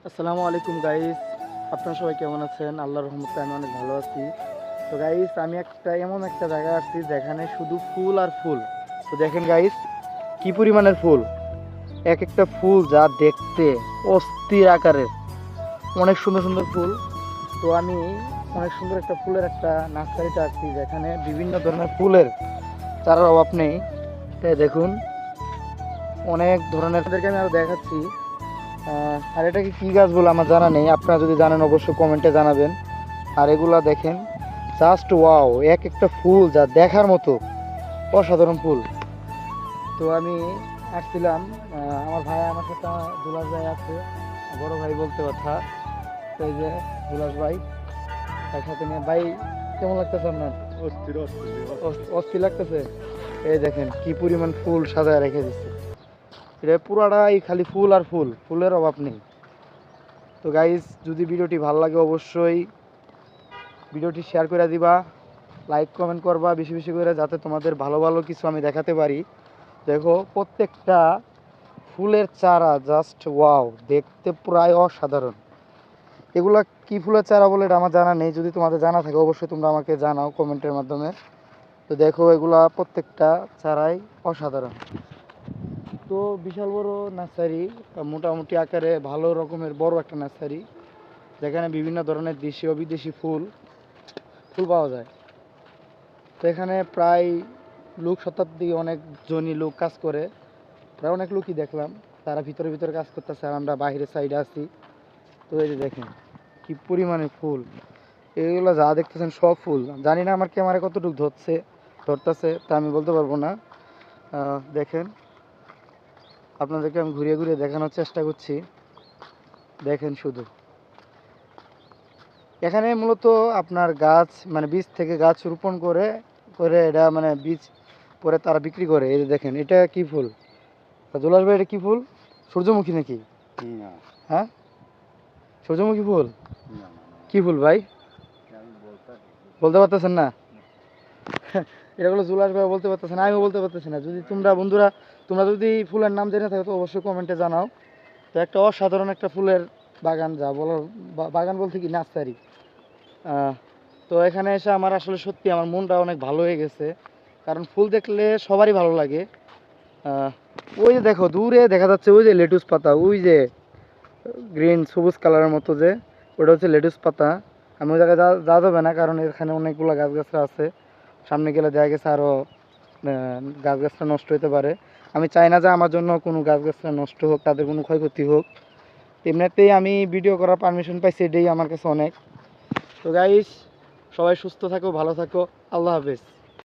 আসসালামু আলাইকুম গাইস, আপনারা সবাই কেমন আছেন? আল্লাহর রহমতে আমি অনেক ভালো আছি। তো গাইস, আমি এমন একটা জায়গায় আসছি যেখানে শুধু ফুল আর ফুল। তো দেখেন গাইস, কি পরিমাণের ফুল! এক একটা ফুল যা দেখতে অস্থির আকারের, অনেক সুন্দর সুন্দর ফুল। তো আমি অনেক সুন্দর একটা ফুলের একটা নার্সারিতে আসছি যেখানে বিভিন্ন ধরনের ফুলের চারার অভাব নেই। তাই দেখুন, অনেক ধরনের আপনাদেরকে আমি আরো দেখাচ্ছি। আর এটাকে কি গাছ বলে আমার জানা নেই, আপনারা যদি জানেন অবশ্যই কমেন্টে জানাবেন। আর এগুলা দেখেন, জাস্ট ওয়াও! এক একটা ফুল যা দেখার মতো, অসাধারণ ফুল। তো আমি আসছিলাম, আমার ভাই আমার সাথে, দুলাস ভাই আছে, বড় ভাই বলতে কথা। তো এই যে দুলাস ভাই, তার সাথে নিয়ে ভাই, কেমন লাগতেছে আপনার? অস্থির অস্থির অস্থির লাগতেছে। এই দেখেন কি পরিমাণ ফুল সাজায় রেখে দিচ্ছে, এটা পুরাটাই খালি ফুল আর ফুল, ফুলের অভাব নেই। তো গাইজ, যদি ভিডিওটি ভালো লাগে অবশ্যই ভিডিওটি শেয়ার করে দিবা, লাইক কমেন্ট করবা বেশি বেশি করে, যাতে তোমাদের ভালো ভালো কিছু আমি দেখাতে পারি। দেখো, প্রত্যেকটা ফুলের চারা জাস্ট ওয়াও, দেখতে প্রায় অসাধারণ। এগুলা কি ফুলের চারা বলে এটা আমার জানা নেই, যদি তোমাদের জানা থাকে অবশ্যই তোমরা আমাকে জানাও কমেন্টের মাধ্যমে। তো দেখো, এগুলা প্রত্যেকটা চারাই অসাধারণ। তো বিশাল বড় নার্সারি, মোটামুটি আকারে ভালো রকমের বড় একটা নার্সারি, যেখানে বিভিন্ন ধরনের দেশি ও বিদেশি ফুল ফুল পাওয়া যায়। তো এখানে প্রায় লোক শতাব্দী অনেকজনই লোক কাজ করে, প্রায় অনেক লোকই দেখলাম, তারা ভিতরে ভিতরে কাজ করতেছে আর আমরা বাইরের সাইডে আছি। তো এই যে দেখেন কি পরিমাণে ফুল! এগুলো যা দেখতেছেন সব ফুল। জানি না আমার ক্যামেরা কতটুকু ধরতেছে, তা আমি বলতে পারবো না। দেখেন, আপনাদেরকে আমি ঘুরিয়ে ঘুরিয়ে দেখানোর চেষ্টা করছি। দেখেন শুধু, এখানে মূলত আপনার গাছ মানে বীজ থেকে গাছ রোপণ করে করে এটা মানে বীজ পরে তারা বিক্রি করে। এই যে দেখেন, এটা কি ফুল? জুলাস ভাই, এটা কি ফুল? সূর্যমুখী নাকি? না হ্যাঁ, সূর্যমুখী ফুল। না কি ফুল ভাই? আমি বলতে বলতে পারতেছেন না? এটা হলো জুলাস ভাই বলতে পারতেছেন, আমিও বলতে পারতেছি না। যদি তোমরা বন্ধুরা, তোমরা যদি ফুলের নাম জেনে থাকো তো অবশ্যই কমেন্টে জানাও। তো একটা অসাধারণ একটা ফুলের বাগান, যা বলো, বাগান বলতে কি, নার্সারি। তো এখানে এসে আমার আসলে সত্যি আমার মনটা অনেক ভালো হয়ে গেছে, কারণ ফুল দেখলে সবারই ভালো লাগে। আহ, ওই যে দেখো, দূরে দেখা যাচ্ছে ওই যে লেটুস পাতা, ওই যে গ্রিন সবুজ কালারের মতো, যে ওটা হচ্ছে লেটুস পাতা। আমি ওই জায়গায় যাওয়া যাবে না, কারণ এখানে অনেকগুলো গাছগাছরা আছে, সামনে গেলে দেখা গেছে আরও গাছগাছরা নষ্ট হতে পারে। আমি চাই না যে আমার জন্য কোনো গাছগাছরা নষ্ট হোক, তাদের কোনো ক্ষয়ক্ষতি হোক। এমনিতেই আমি ভিডিও করার পারমিশন পাইছি, এটাই আমার কাছে অনেক। তো গাইস, সবাই সুস্থ থাকো, ভালো থাকো, আল্লাহ হাফেজ।